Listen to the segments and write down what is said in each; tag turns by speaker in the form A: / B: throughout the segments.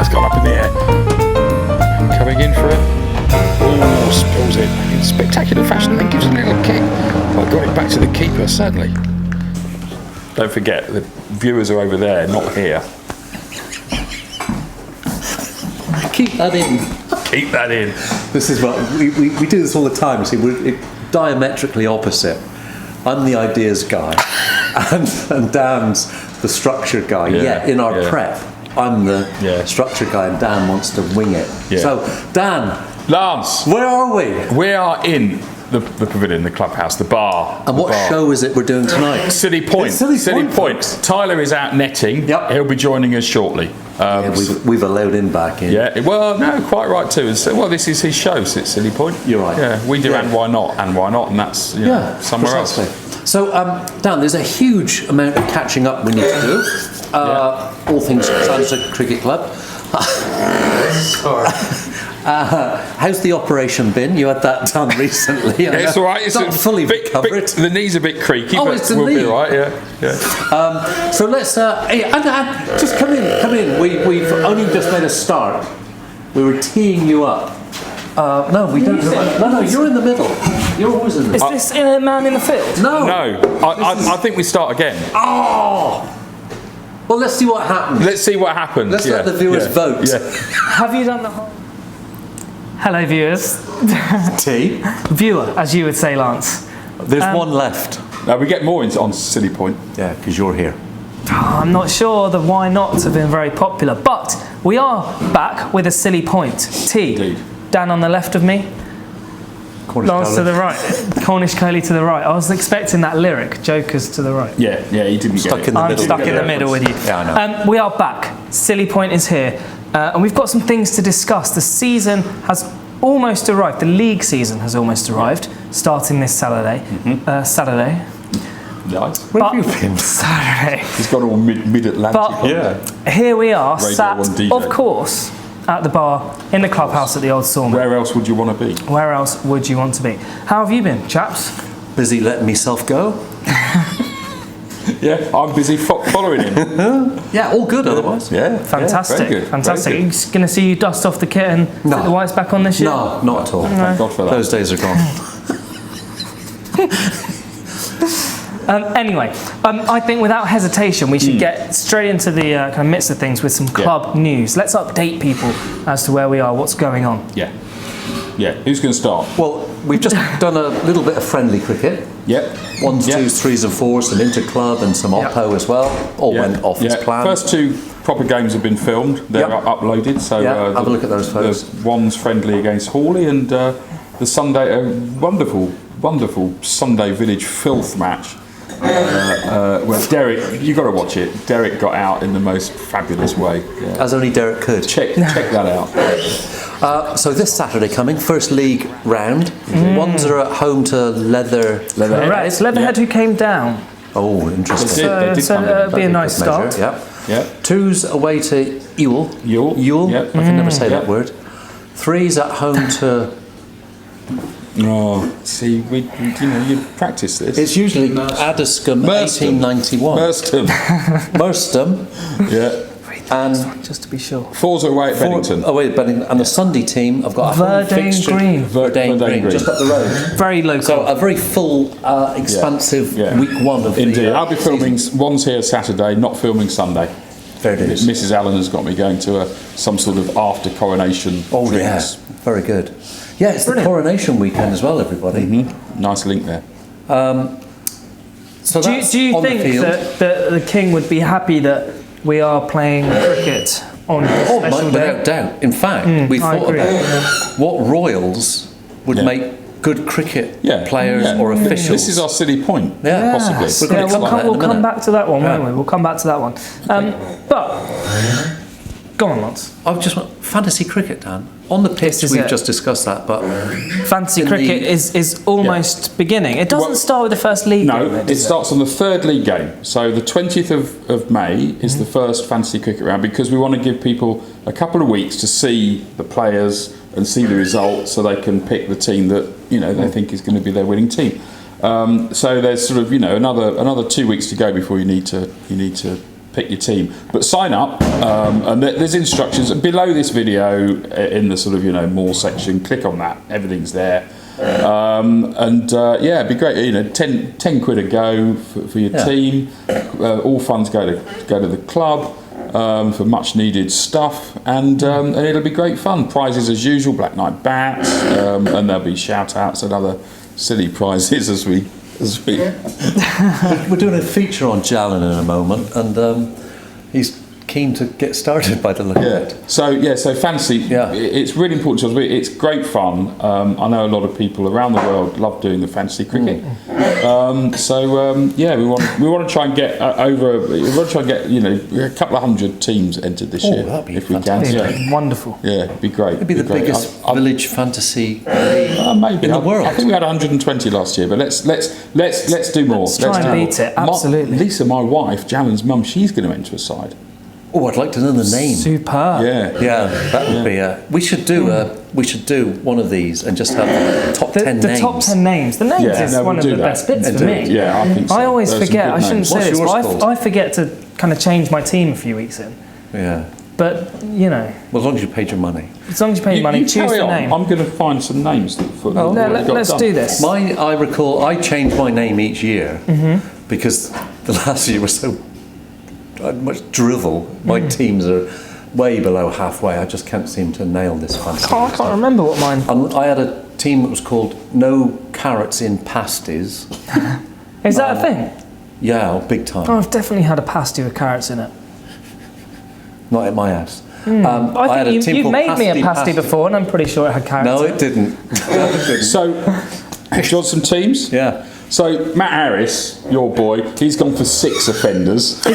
A: It's gone up in the air. Coming in for it. Oh, spills it in spectacular fashion, then gives it a little kick. Well, got it back to the keeper, certainly. Don't forget, the viewers are over there, not here.
B: Keep that in.
A: Keep that in.
B: This is what we do this all the time. See, we're diametrically opposite. I'm the ideas guy, and Dan's the structure guy. Yeah, in our prep, I'm the structure guy, and Dan wants to wing it. Yeah. So, Dan,
A: Lance,
B: where are we?
A: We are in the pavilion, the clubhouse, the bar.
B: And what show is it we're doing tonight?
A: Silly Point. Silly Point. Tyler is out netting. Yep. He'll be joining us shortly.
B: We've allowed him back in.
A: Yeah, well, no, quite right too. Well, this is his show, Silly Point.
B: You're right.
A: Yeah, we do and why not, and that's somewhere
B: precisely.
A: else.
B: So, Dan, there's a huge amount of catching up we need to do. All things Sanderstead Cricket Club.
C: Sorry.
B: How's the operation been? You had that done recently.
A: It's all right. It's
B: not fully recovered.
A: The knee's a bit creaky, but
B: it's the
A: we'll
B: knee.
A: be all right. Yeah.
B: So let's. Just come in. We've only just made a start. We were teeing you up. No, we don't. No, you're in the middle. You're always in the middle.
D: Is this a man in the field?
B: No.
A: I think we start again.
B: Oh. Well, let's see what happens.
A: Let's
B: let the viewers vote.
A: Yeah.
D: Have you done the whole... Hello, viewers.
B: Tea.
D: Viewer, as you would say, Lance.
B: There's one left.
A: Now we get more on Silly Point.
B: Yeah, because you're here.
D: I'm not sure the why nots have been very popular, but we are back with a Silly Point. Tea.
A: Indeed.
D: Dan on the left of me. Lance to the right. Cornish Curly to the right. I was expecting that lyric, Jokers to the right.
A: Yeah, he didn't get it.
D: I'm stuck in the middle with you.
B: Yeah, I know.
D: We are back. Silly Point is here. And we've got some things to discuss. The season has almost arrived. The league season has almost arrived, starting this Saturday. Saturday.
A: Nice.
B: Where have you been?
D: Saturday.
A: He's got all mid-Atlantic.
D: But here we are,
A: Radio
D: sat,
A: 1 DJ.
D: of course, at the bar in the clubhouse at the Old Sawmill.
A: Where else would you want to be?
D: Where else would you want to be? How have you been, chaps?
B: Busy letting myself go.
A: Yeah, I'm busy following him.
B: Yeah, all good otherwise.
A: Yeah.
D: Fantastic.
A: Very good.
D: Fantastic.
A: Very good.
D: You're going to see you dust off the kit and put the whites back on this year?
B: No, not at all.
A: Thank God for that.
B: Those days are gone.
D: Anyway, I think without hesitation we should get straight into the kind of midst of things with some club news. Let's update people as to where we are, what's going on.
A: Yeah. Who's going to start?
B: Well, we've just done a little bit of friendly cricket.
A: Yep.
B: 1s, 2s, 3s and 4s, some inter-club and some Oppo as well. All went off as planned.
A: First two proper games have been filmed. They're uploaded. So
B: have a look at those photos.
A: There's one's friendly against Hawley and the Sunday, a wonderful Sunday Village filth match. Where Derek, you got to watch it. Derek got out in the most fabulous way. Yeah.
B: As only Derek could.
A: Check that out.
B: So this Saturday coming, first league round. Ones are at home to Leatherhead.
D: Right, it's Leatherhead who came down.
B: Oh, interesting.
A: They did
D: So it'll be a nice start.
B: Yeah. 2s away to Ewell.
A: Yep.
B: I can never say that word. 3s at home to...
A: Oh, see, you practice this.
B: It's usually Addiscombe, 1891. Merstham.
A: Yeah.
B: And
D: just to be sure.
A: 4's away at Bennington.
B: Away at Bennington. And the Sunday team, I've got a home fixture. Verdane Green, just up the road.
D: Very local.
B: So a very full, expansive week one of
A: Indeed.
B: the
A: I'll be filming, one's here Saturday, not filming Sunday.
B: Fair dues.
A: Mrs. Allen has got me going to some sort of after Coronation drinks.
B: Very good. Yeah, it's the Coronation weekend as well, everybody.
A: Nice link there.
B: So
D: do you think that the King would be happy that we are playing cricket on a special day?
B: Without doubt. In fact, we thought about what royals would make good cricket players or officials.
A: This is our Silly Point, possibly.
D: We'll come back to that one, won't we? We'll come back to that one. But go on, Lance.
B: I just want fantasy cricket, Dan. On the pitch, we've just discussed that, but
D: fantasy cricket is almost beginning. It doesn't start with the first league game.
A: No, it starts on the third league game. So the 20th of May is the first fantasy cricket round, because we want to give people a couple of weeks to see the players and see the results, so they can pick the team that they think is going to be their winning team. So there's sort of another 2 weeks to go before you need to pick your team. But sign up, and there's instructions below this video in the sort of more section. Click on that, everything's there. Yeah, it'd be great. 10 quid a go for your team. All funds go to the club for much needed stuff, and it'll be great fun. Prizes as usual, Black Knight bats, and there'll be shout outs and other silly prizes as we.
B: We're doing a feature on Jalan in a moment, and he's keen to get started by the look of it.
A: So fancy. Yeah. It's really important to us. It's great fun. I know a lot of people around the world love doing the fantasy cricket. We want to try and get a couple of hundred teams entered this year.
B: That'd be
A: if we can.
D: Yeah. Wonderful.
A: Yeah, it'd be great.
B: It'd be the biggest village fantasy
A: maybe
B: in the world.
A: I think we had 120 last year, but let's do more.
D: Let's try and beat it. Absolutely.
A: Lisa, my wife, Jalen's mum, she's going to enter a side.
B: Oh, I'd like to know the name.
D: Superb.
B: Yeah, that would be. We should do one of these and just have the top 10 names.
D: The top 10 names. The names is one of the best bits for me.
A: Yeah, I think so.
D: I always forget. I shouldn't say this, but I forget to kind of change my team a few weeks in.
B: Yeah.
D: But
B: well, as long as you paid your money.
D: As long as you paid your money, choose the name.
A: I'm going to find some names.
D: Let's do this.
B: I recall I changed my name each year because the last year was so much drivel. My teams are way below halfway. I just can't seem to nail this fantasy.
D: I can't remember what mine.
B: I had a team that was called No Carrots in Pasties.
D: Is that a thing?
B: Yeah, big time.
D: I've definitely had a pasty with carrots in it.
B: Not at my house.
D: I think you've made me a pasty before, and I'm pretty sure it had carrots.
B: No,
D: in
B: it didn't.
A: So, do you want some teams?
B: Yeah.
A: So Matt Harris, your boy, he's gone for 6 offenders.
B: Good.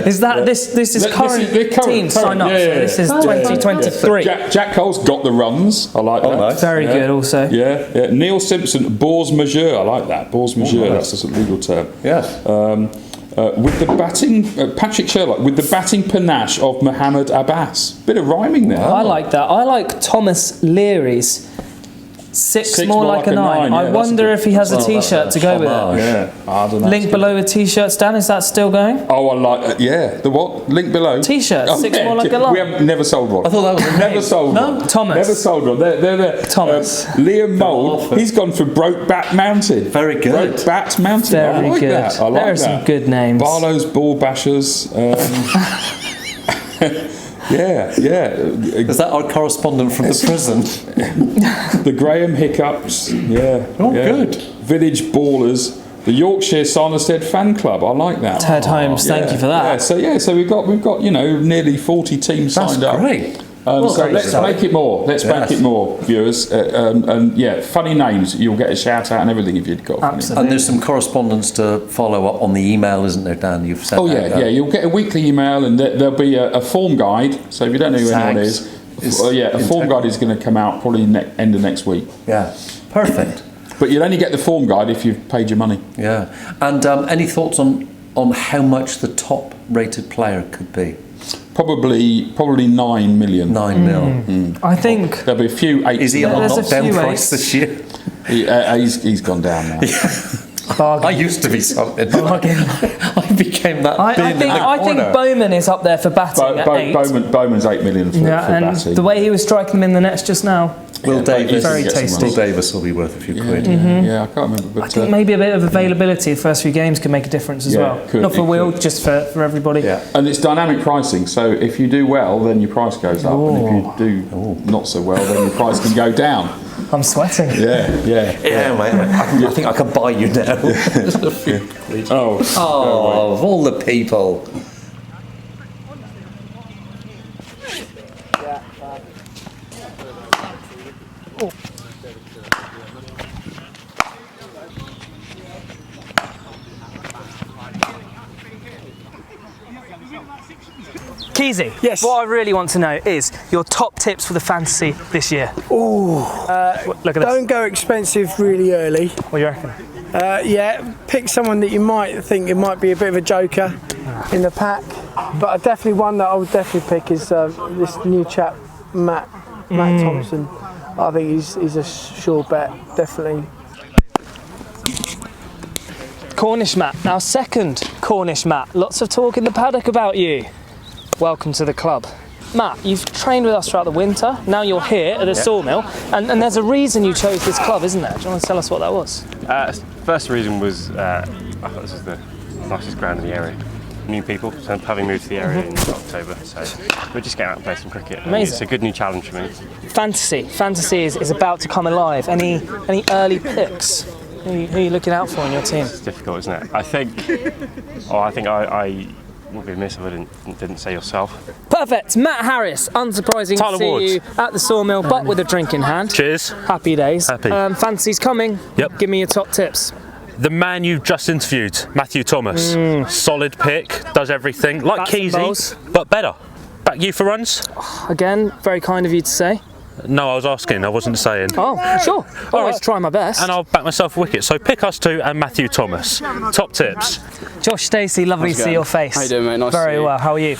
D: Is that this is current team sign up? This is 2023.
A: Jack Cole's got the runs. I like that.
B: Nice.
D: Very good. Also.
A: Yeah. Neil Simpson, Bors Majeure. I like that. Bors Majeure. That's a legal term.
B: Yes.
A: With the batting, Patrick Sherlock, with the batting panache of Mohammed Abbas. Bit of rhyming there.
D: I like that. I like Thomas Leary's. Six more like a 9. I wonder if he has a T-shirt to go with it.
A: Yeah, I don't know.
D: Link below with T-shirts, Dan. Is that still going?
A: Oh, I like The what? Link below.
D: T-shirts. 6 more like a 9.
A: We have never sold one.
B: I thought that was a
A: never sold one.
D: Thomas.
A: Never sold one. They're
D: Thomas.
A: Liam Mould. He's gone for Brokeback Mountain.
B: Very good.
A: Brokeback Mountain.
D: Very
A: I like
D: good.
A: that. I like
D: there are some good names.
A: Barlow's Ball Bashers. Yeah.
B: Is that our correspondent from the prison?
A: The Graham Hiccups. Yeah.
B: Good.
A: Village Ballers. The Yorkshire Sanderstead Fan Club. I like that.
D: Ted Holmes, thank you for that.
A: So we've got nearly 40 teams signed up.
B: Great.
A: Let's make it more. Let's make it more, viewers. Funny names. You'll get a shout out and everything if you've got.
D: Absolutely.
B: And there's some correspondence to follow up on the email, isn't there, Dan? You've sent.
A: You'll get a weekly email and there'll be a form guide. So if you don't know who anyone is, a form guide is going to come out probably end of next week.
B: Yeah, perfect.
A: But you'll only get the form guide if you've paid your money.
B: Yeah, and any thoughts on how much the top rated player could be?
A: Probably 9 million.
B: 9 mil.
D: I think
A: There'll be a few 8.
B: Is he on a knockdown price this year?
A: He's gone down now.
B: I used to be something. I became that.
D: I think Bowman is up there for batting at 8.
A: Bowman's 8 million for batting.
D: The way he was striking them in the nets just now.
B: Will Davis,
D: very tasty.
B: Will Davis will be worth a few quid.
A: Yeah, I can't remember. But
D: I think maybe a bit of availability the first few games could make a difference as well. Not for Will, just for everybody.
A: Yeah, and it's dynamic pricing. So if you do well, then your price goes up, and if you do not so well, then your price can go down.
D: I'm sweating.
B: Yeah, mate. I think I can buy you now. Just a few quid. Of all the people.
D: Keezy,
E: yes.
D: What I really want to know is your top tips for the fantasy this year.
E: Ooh,
D: look at
E: don't go expensive really early.
D: What do you reckon?
E: Pick someone that you might think it might be a bit of a joker in the pack. But definitely one that I would definitely pick is this new chap, Matt Thompson. I think he's a sure bet, definitely.
D: Cornish Matt, our second Cornish Matt. Lots of talk in the paddock about you. Welcome to the club. Matt, you've trained with us throughout the winter. Now you're here at the sawmill, and there's a reason you chose this club, isn't there? Do you want to tell us what that was?
F: First reason was I thought this was the nicest ground in the area. New people, so having moved to the area in October, so we're just getting out and play some cricket.
D: Amazing.
F: It's a good new challenge for me.
D: Fantasy is about to come alive. Any early picks? Who are you looking out for in your team?
F: It's difficult, isn't it? I think I would be remiss if I didn't say yourself.
D: Perfect. Matt Harris. Unsurprising
F: Tyler
D: to see
F: Woods.
D: you at the sawmill, but with a drink in hand.
G: Cheers.
D: Happy days.
G: Happy.
D: Fantasy's coming.
G: Yep.
D: Give me your top tips.
G: The man you've just interviewed, Matthew Thomas. Solid pick, does everything. Like
D: Bats and bowls.
G: Keezy, but better. Back you for runs?
D: Again, very kind of you to say.
G: No, I was asking, I wasn't saying.
D: Oh, sure. Always
G: right.
D: try my best.
G: And I'll back myself a wicket. So pick us two and Matthew Thomas. Top tips.
D: Josh Stacey, lovely to see your face.
C: How you doing, mate? Nice to see
D: Very
C: you.
D: well. How are you?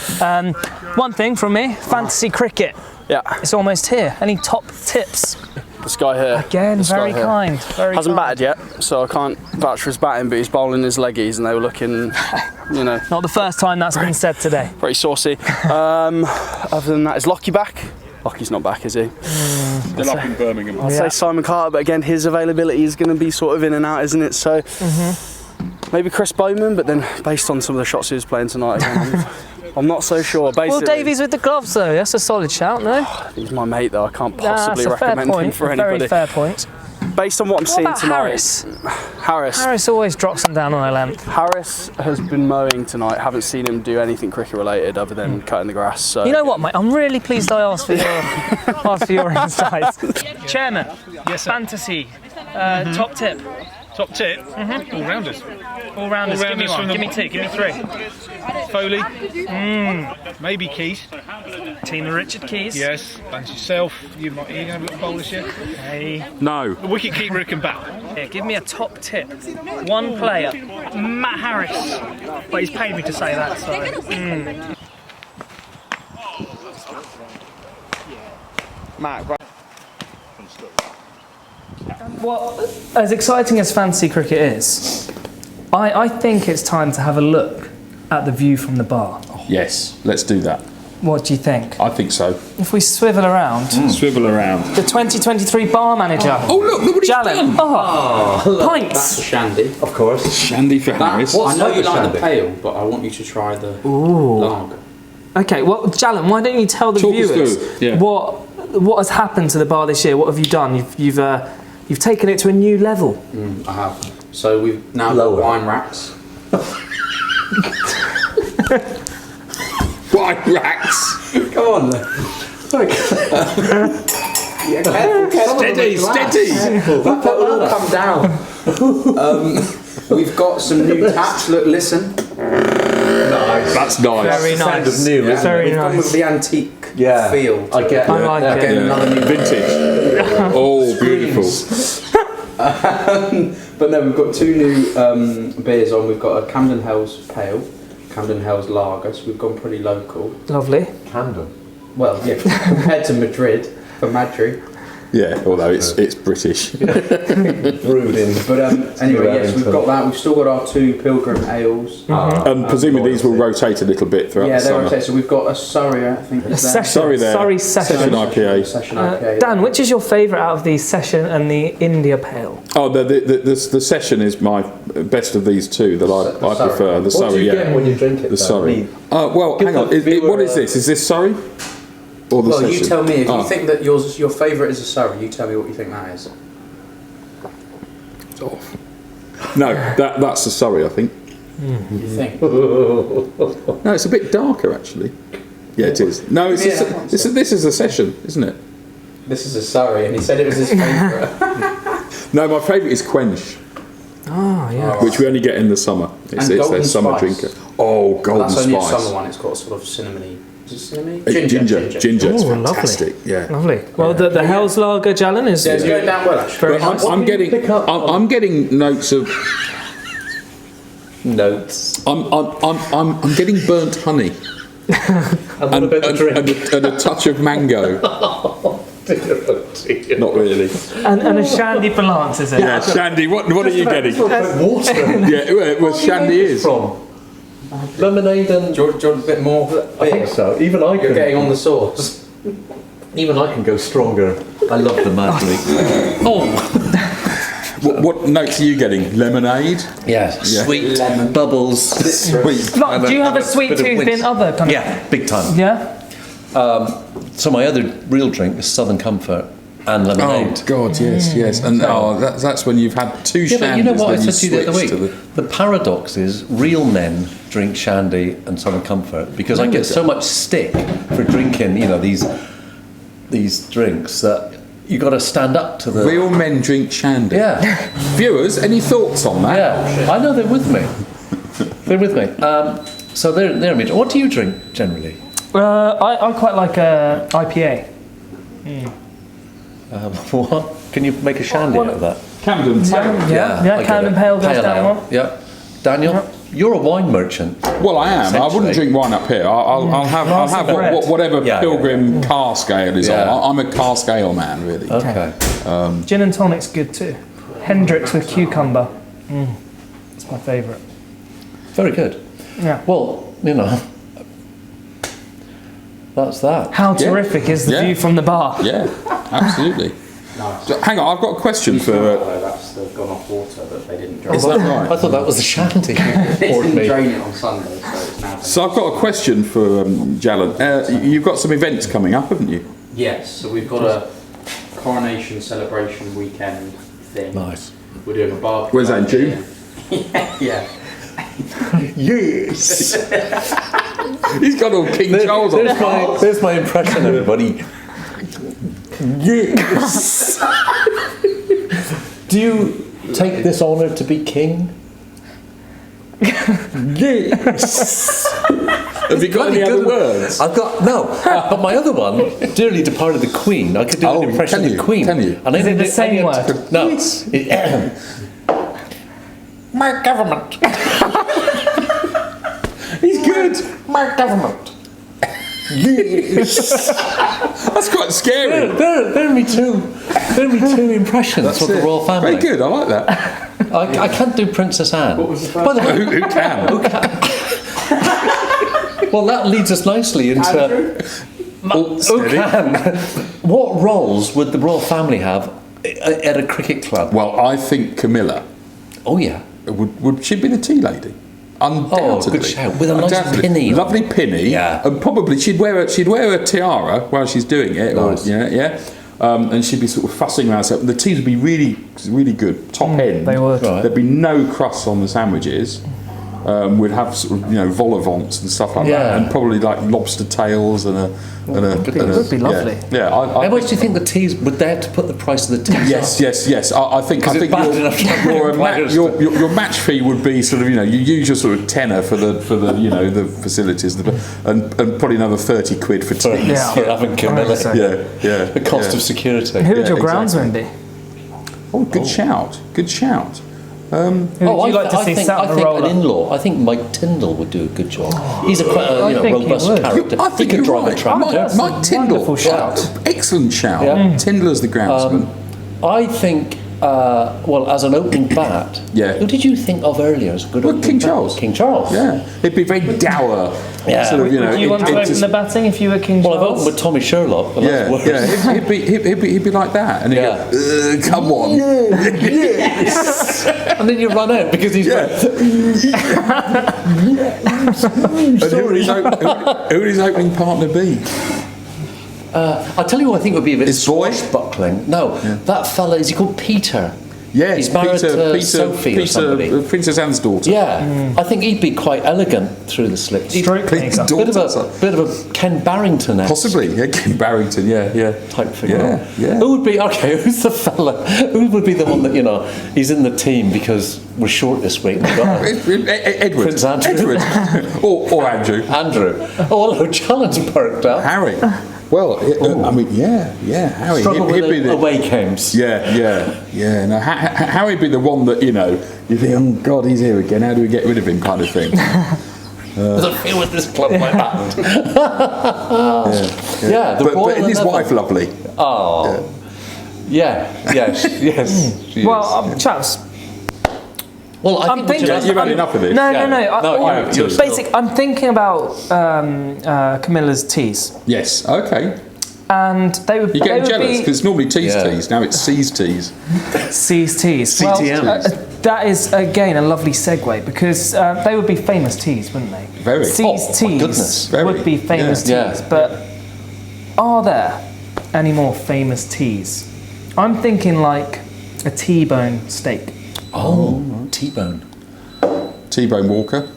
D: One thing from me: fantasy cricket.
C: Yeah,
D: It's almost here. Any top tips?
C: this guy here.
D: Again,
C: this guy
D: very
C: here.
D: kind. Very
C: Hasn't
D: kind.
C: batted yet, so I can't vouch for his batting, but he's bowling his leggies and they were looking, you know,
D: Not the first time that's been said today.
C: pretty saucy. Other than that, is Lockie back? Lockie's not back, is he?
A: They're up in Birmingham.
C: I'd say Simon Carter, but again, his availability is going to be sort of in and out, isn't it? So maybe Chris Bowman, but then based on some of the shots he was playing tonight, again, I'm not so sure. Basically,
D: Well, Davies with the gloves though. That's a solid shout, no?
C: he's my mate, though. I can't
D: That's
C: possibly
D: a fair
C: recommend him
D: point.
C: for
D: A
C: anybody.
D: very fair point.
C: Based on what I'm
D: What
C: seeing
D: about
C: tonight,
D: Harris?
C: Harris
D: Harris always drops them down on a length.
C: Harris has been mowing tonight. Haven't seen him do anything cricket related other than cutting the grass. So
D: You know what, mate? I'm really pleased I asked for your insights. Chairman,
H: Yes, sir.
D: fantasy, top tip.
H: Top tip? All rounders.
D: All rounders. Give me
H: All-rounders
D: one.
H: from the-
D: Give me two. Give me three.
H: Foley. Maybe Keys.
D: Team of Richard Keys.
H: Yes. And yourself. You might you have a little bowl this year.
D: Hey.
A: No.
H: The wicket keeper who can bat.
D: Here, give me a top tip. One player.
H: Matt Harris. But he's paid me to say that, so.
D: Well, as exciting as fantasy cricket is, I think it's time to have a look at the view from the bar.
A: Yes, let's do that.
D: What do you think?
A: I think so.
D: If we swivel around,
A: Swivel around.
D: the 2023 bar manager.
A: Oh look what he's
D: Jalen.
A: done.
D: Oh, pints.
I: Shandy.
B: Of course.
A: Shandy for Harris.
I: I know you like
B: Shandy?
I: the pale, but I want you to try the lager.
D: Okay, well, Jalen, why don't you tell the
A: Talk us
D: viewers
A: through, yeah.
D: what has happened to the bar this year? What have you done? You've taken it to a new level.
I: I have. So we've now
B: Lower.
I: got wine racks.
A: Wine racks.
B: Come on then.
I: Yeah, careful.
A: Steady.
I: That will all come down. We've got some new taps. Look, listen.
A: That's nice.
D: Very
B: Sound
D: nice.
B: of new,
I: Yeah,
B: isn't it?
D: Very
I: we've gone
D: nice.
I: with the antique
B: Yeah.
I: feel.
B: I get
D: I
B: it.
D: like it.
I: Getting another new
A: Vintage. Oh, beautiful.
I: But no, we've got two new beers on. We've got a Camden Hells Pale, Camden Hells Lager, so we've gone pretty local.
D: Lovely.
B: Camden.
I: Well, yeah, compared to Madrid, for Madrid.
A: Yeah, although it's British.
B: Brewed in.
I: But anyway,
B: New
I: yes, we've
B: Wellington.
I: got that. We've still got our two Pilgrim Ales.
A: And presumably these will rotate a little bit throughout
I: Yeah,
A: the
I: they're
A: summer.
I: okay. So we've got a Surrey, I think. Is there.
D: Session.
A: Sorry there.
D: Sorry, session.
A: Session IPA.
I: Session IPA.
D: Dan, which is your favourite out of the Session and the India Pale?
A: Oh, the session is my best of these two that I
I: Surrey.
A: prefer. The
B: What do
A: Surrey,
B: you
A: yeah.
B: get when you drink it?
A: The Surrey. Well,
B: Give
A: hang on.
B: the viewer
A: What is this? Is this Surrey? Or the
I: Well,
A: session?
I: you tell me. If
A: Oh.
I: you think that your favourite is a Surrey, you tell me what you think that is.
A: No, that's the Surrey, I think.
I: You think?
A: No, it's a bit darker actually. Yeah, it is. No, it's
I: Yeah,
A: this is a session, isn't it?
I: This is a Surrey, and he said it was his favourite.
A: No, my favourite is Quench,
D: Oh, yeah.
A: which we only get in the summer. It's
I: And
A: their
I: Golden
A: summer
I: Spice.
A: drinker. Oh, Golden
I: That's only a
A: Spice.
I: summer one. It's got sort of cinnamony. Is it cinnamony?
A: Ginger. It's
D: Ooh, lovely.
A: fantastic. Yeah.
D: Lovely. Well, the Hell's Lager, Jalen, is
I: Yeah, it's going down well, actually.
D: very
A: But
D: nice.
A: I'm getting
B: pick up
A: I'm getting notes of
B: Notes.
A: I'm getting burnt honey
B: And what about the drink?
A: and a touch of mango. Not really.
D: And a shandy for Lance, is it?
A: Yeah, Shandy. What are you getting?
B: Water.
A: Yeah, well, Shandy is.
B: From lemonade and.
I: Do you want a bit more beer?
B: I think so. Even I
I: You're
B: can.
I: getting on the sauce.
B: Even I can go stronger. I love the Mad League.
A: What notes are you getting? Lemonade?
B: Yeah, sweet
I: Lemon.
B: bubbles.
A: Sweet.
D: Like, do you have a sweet
B: bit of
D: tooth
B: winter.
D: in other kind of...
B: Yeah, big time.
D: Yeah?
B: So my other real drink is Southern Comfort and
A: Oh
B: lemonade.
A: God, yes. And that's when you've had two
B: Yeah,
A: shandies.
B: but you know what I
A: then you
B: said to you the other week?
A: switch to
B: The paradox is real men drink shandy and Southern Comfort because I get so much stick for drinking, these drinks that you got to stand up to the.
A: Real men drink shandy.
B: Yeah,
A: Viewers, any thoughts on that?
B: yeah. I know they're with me. They're with me. So they're me. What do you drink generally?
D: I quite like IPA.
B: What? Can you make a shandy out of that?
A: Camden Town.
D: Yeah,
B: I get
D: Camden
B: it.
D: Pale goes
B: Pale
D: down
B: ale.
D: one.
B: Yeah. Daniel, you're a wine merchant.
A: Well, I am. I wouldn't
B: Essentially.
A: drink wine up here. I'll have
D: bread.
A: whatever
B: Yeah.
A: Pilgrim cask ale is
B: Yeah.
A: on. I'm a cask ale man, really.
B: Okay.
D: Gin and tonic's good too. Hendrix with cucumber. It's my favourite.
B: Very good.
D: Yeah.
B: Well, that's that.
D: How
A: Yeah.
D: terrific is the
A: Yeah.
D: view from the bar?
A: Yeah, absolutely.
I: Nice.
A: So, hang on, I've got a question for.
I: That's the gone off water that they didn't drain.
A: Is that right?
B: I thought that was the shandy.
I: They
B: Poured
I: didn't
B: me.
I: drain it on Sunday, so it's now.
A: So I've got a question for Jalan. You've got some events coming up, haven't you?
I: Yes, so we've got a coronation celebration weekend thing.
B: Nice.
I: We're doing a barbecue.
A: Where's that, in June?
I: Yeah.
B: Yes.
A: He's got all King Charles on.
B: There's my impression, everybody. Yes. Do you take this honour to be king? Yes.
A: Have you got any other words?
B: I've got no, but my other one, dearly departed the Queen. I could do
A: Oh,
B: an impression
A: can
B: of
A: you?
B: the Queen.
A: Can you?
B: And
D: Is it the same word?
B: No. My government.
A: He's good.
B: My government. Yes.
A: That's quite scary.
B: They're me two impressions
A: That's
B: of the
A: it.
B: royal family.
A: Very good. I like that.
B: I can't do Princess Anne. What was the first? By the way,
A: Who can?
B: well, that leads us nicely into who can. What roles would the royal family have at a cricket club?
A: Well, I think Camilla
B: Oh yeah.
A: would she be the tea lady? Undoubtedly.
B: good shout. With a nice
A: Undoubtedly.
B: pinny on.
A: Lovely pinny.
B: Yeah.
A: And probably she'd wear a tiara while she's doing it.
B: Nice.
A: And she'd be sort of fussing around. So the teas would be really, really good. Top end.
D: They would.
B: Right.
A: There'd be no crust on the sandwiches. We'd have sort of, vol au vents and stuff like
B: Yeah.
A: that, and probably like lobster tails and a.
D: It would be lovely.
A: Yeah.
B: How much do you think the teas would they have to put the price of the teas?
A: Yes. I think
B: it's bad enough to have players
A: your match fee would be sort of you use your sort of tenner for the the facilities and probably another 30 quid for teas.
D: Yeah.
B: For having Camilla.
A: Yeah.
B: The cost of security.
D: Who would your
A: exactly.
D: groundsman be?
A: Oh, good shout.
D: Who would you like to see sat on the
B: think
D: roller?
B: an in-law. I think Mike Tyndall would do a good job. He's a quite
D: I think he
B: robust
D: would.
B: character.
A: I think
B: he could
A: you're
B: drive a
A: right.
B: tractor.
A: Mike Tyndall.
D: Wonderful shout.
A: Excellent shout.
B: Yeah.
A: Tyndall as the groundsman.
B: I think, as an opening bat,
A: Yeah.
B: who did you think of earlier as a good opening
A: King
B: bat?
A: Charles.
B: King Charles.
A: Yeah. It'd be very dour.
B: Yeah.
A: Sort of,
D: Would you want to open the batting if you were King
B: Well, I've
D: Charles?
B: opened with Tommy Sherlock, but that's worse.
A: He'd be like that, and he'd
B: Yeah.
A: go, come on.
B: And then you run out because he's
A: And who would his opening partner be?
B: I'll tell you who I think would be a bit
A: His boy?
B: swashbuckling. No, that fella, is he called Peter?
A: Yeah,
B: He's married to Sophie or somebody.
A: Princess Anne's daughter.
B: Yeah, I think he'd be quite elegant through the slips.
D: Stroke
A: Pete's
D: maker.
A: daughter.
B: Bit of a Ken Barrington
A: Possibly, yeah, Ken Barrington, yeah.
B: type figure.
A: Yeah.
B: Who would be who's the fella? Who would be the one that he's in the team because we're short this week? We've got
A: Edward.
B: Prince Andrew.
A: Edward. or Andrew.
B: Andrew. Oh, hello, Challenge perked up.
A: Harry. Well, Harry.
B: Struggle
A: He'd
B: with
A: be the
B: away games.
A: Yeah. No, Harry'd be the one that you think, oh God, he's here again. How do we get rid of him, kind of thing.
B: Doesn't feel with this club like that.
A: Yeah.
B: The
A: But
B: Royal
A: isn't his
B: 11.
A: wife lovely?
B: Oh. Yeah. Yes. Yes. she is.
D: Well, chaps.
B: Well, I
D: I'm
B: think we
D: thinking.
B: should-
A: You've had enough of this.
D: No,
B: Yeah.
D: no, no.
B: No,
D: I-
B: you're still-
D: Basic. I'm thinking about Camilla's teas,
A: Yes. Okay.
D: and they would.
A: You're
D: they
A: getting
D: would
A: jealous
D: be
A: because it's normally T's
B: Yeah.
A: teas. Now it's C's teas.
D: C's teas.
B: CTMs.
D: Well, that is again a lovely segue because they would be famous teas, wouldn't they?
A: Very.
D: C's
B: Oh, my
D: teas
B: goodness.
A: Very.
D: would be famous
B: Yeah.
D: teas, but are there any more famous teas? I'm thinking like a T-bone steak.
B: Oh, T-bone.
A: T-Bone Walker.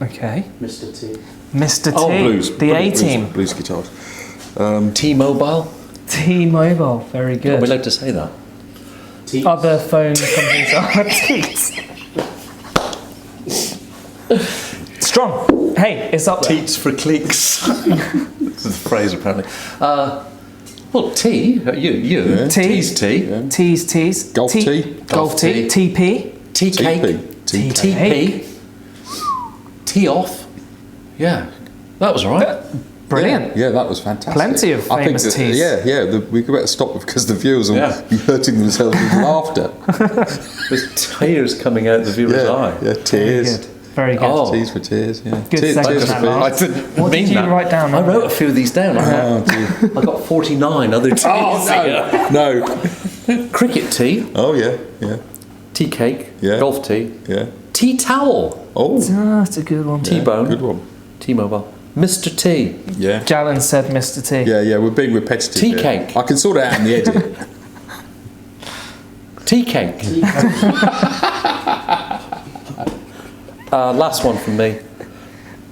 D: Okay.
I: Mr. T.
D: Mr. T.
B: Oh,
A: Blues.
D: The A-team.
A: Blues guitars.
B: T-Mobile.
D: T-Mobile. Very
B: Are
D: good.
B: we allowed to say that?
I: T.
D: Other phone companies are teats. Strong. Hey, it's up there.
B: Teats for cliques. This is the phrase apparently. Well, tea. You.
D: Tea.
B: Tea's tea.
A: Yeah.
D: Teas, teas.
A: Golf tea.
D: Golf tea. TP.
B: Tea cake.
A: TP.
B: TP. Tea off. Yeah, that was all right.
D: Brilliant.
A: Yeah, that was fantastic.
D: Plenty of
A: I think
D: famous teas.
A: Yeah. We could better stop because the viewers will
B: Yeah.
A: be hurting themselves with laughter.
B: There's tears coming out the viewer's eye.
A: Yeah,
D: Very
A: tears.
D: good. Very good.
B: Oh.
A: Tears for tears. Yeah.
D: Good
A: Tears
D: second
A: for
D: that
A: fears.
D: last.
B: I didn't
D: What
B: mean
D: did you
B: that.
D: write down?
B: I wrote a few of these down.
A: Oh, dear.
B: I got 49 other teas.
A: Oh no!
B: Cricket tea,
A: Oh yeah, yeah,
B: tea cake,
A: Yeah.
B: golf tea,
A: yeah.
B: tea towel,
A: Oh,
D: Ah, that's a good one.
B: T-bone,
A: good one.
B: T-Mobile, Mr. T,
A: Yeah.
D: Jalen said Mr. T.
A: Yeah, yeah, we're being repetitive.
B: Tea
A: here.
B: cake.
A: I can sort it out in the edit.
B: tea cake. Last one from me.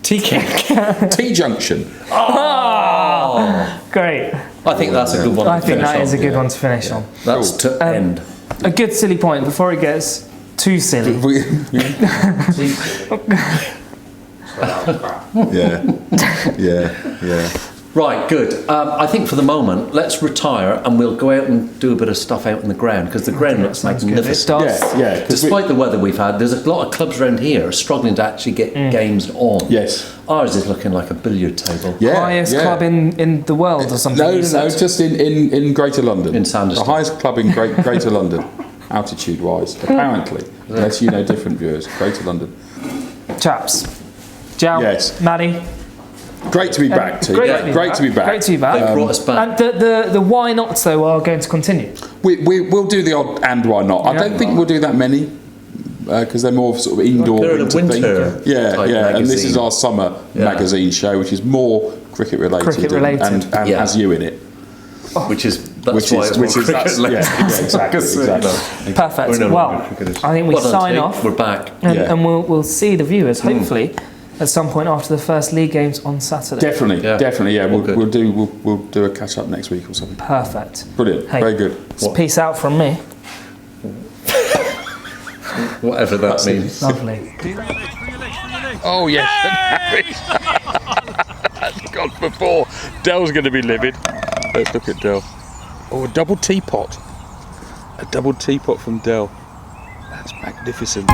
B: Tea cake.
A: T-junction.
D: Great.
B: I think that's a good one.
D: I
B: to
D: think
B: finish
D: that is a
B: on.
D: good one to finish on.
B: That's to end.
D: A good silly point before it gets too silly.
A: Yeah.
B: Right, good. I think for the moment, let's retire and we'll go out and do a bit of stuff out in the ground because the ground looks
D: Sounds good. It
B: magnificent.
D: does.
A: Yeah. 'cause
B: Despite the weather we've had, there's a lot of clubs around here struggling to actually get games on.
A: Yes.
B: Ours is looking like a billiard table.
A: Yeah.
D: Highest
A: yeah.
D: club in the world or something.
A: No,
D: you
A: no,
D: said?
A: just in Greater London.
B: In Sanderstead.
A: The highest club in Greater London, altitude-wise, apparently. Unless you know different viewers. Greater London.
D: Chaps. Jal.
A: Yes.
D: Maddie.
A: Great to be back, T.
D: Great,
A: Great to be back.
D: Great to be back.
B: They brought us back.
D: And the why nots though are going to continue.
A: We'll do the odd and why not. I
D: Yeah.
A: don't think we'll do that many because they're more sort of indoor
B: They're in a winter
A: thing. Yeah,
B: type
A: yeah. And this is
B: magazine.
A: our summer
B: Yeah.
A: magazine show, which is more cricket related,
D: Cricket related.
A: and
B: Yeah.
A: has you in it.
B: Which is that's
A: Which
B: why
A: is
B: it's more cricket
A: that's,
B: related.
A: yeah, exactly.
D: Perfect.
B: We're no
D: Well,
B: longer cricketers.
D: I think we
B: Well done,
D: sign
B: T.
D: off.
B: We're back.
D: And,
A: Yeah.
D: and we'll see the viewers hopefully at some point after the first league games on Saturday.
A: Definitely,
B: Yeah.
A: definitely. Yeah,
B: All good.
A: we'll do a catch up next week or something.
D: Perfect.
A: Brilliant.
D: Hey.
A: Very good.
D: It's peace out from me.
B: Whatever that means.
D: Lovely.
A: Oh yes. That's gone before. Dell's going to be livid. Let's look at Dell. Oh, a double teapot. A double teapot from Dell. That's magnificent.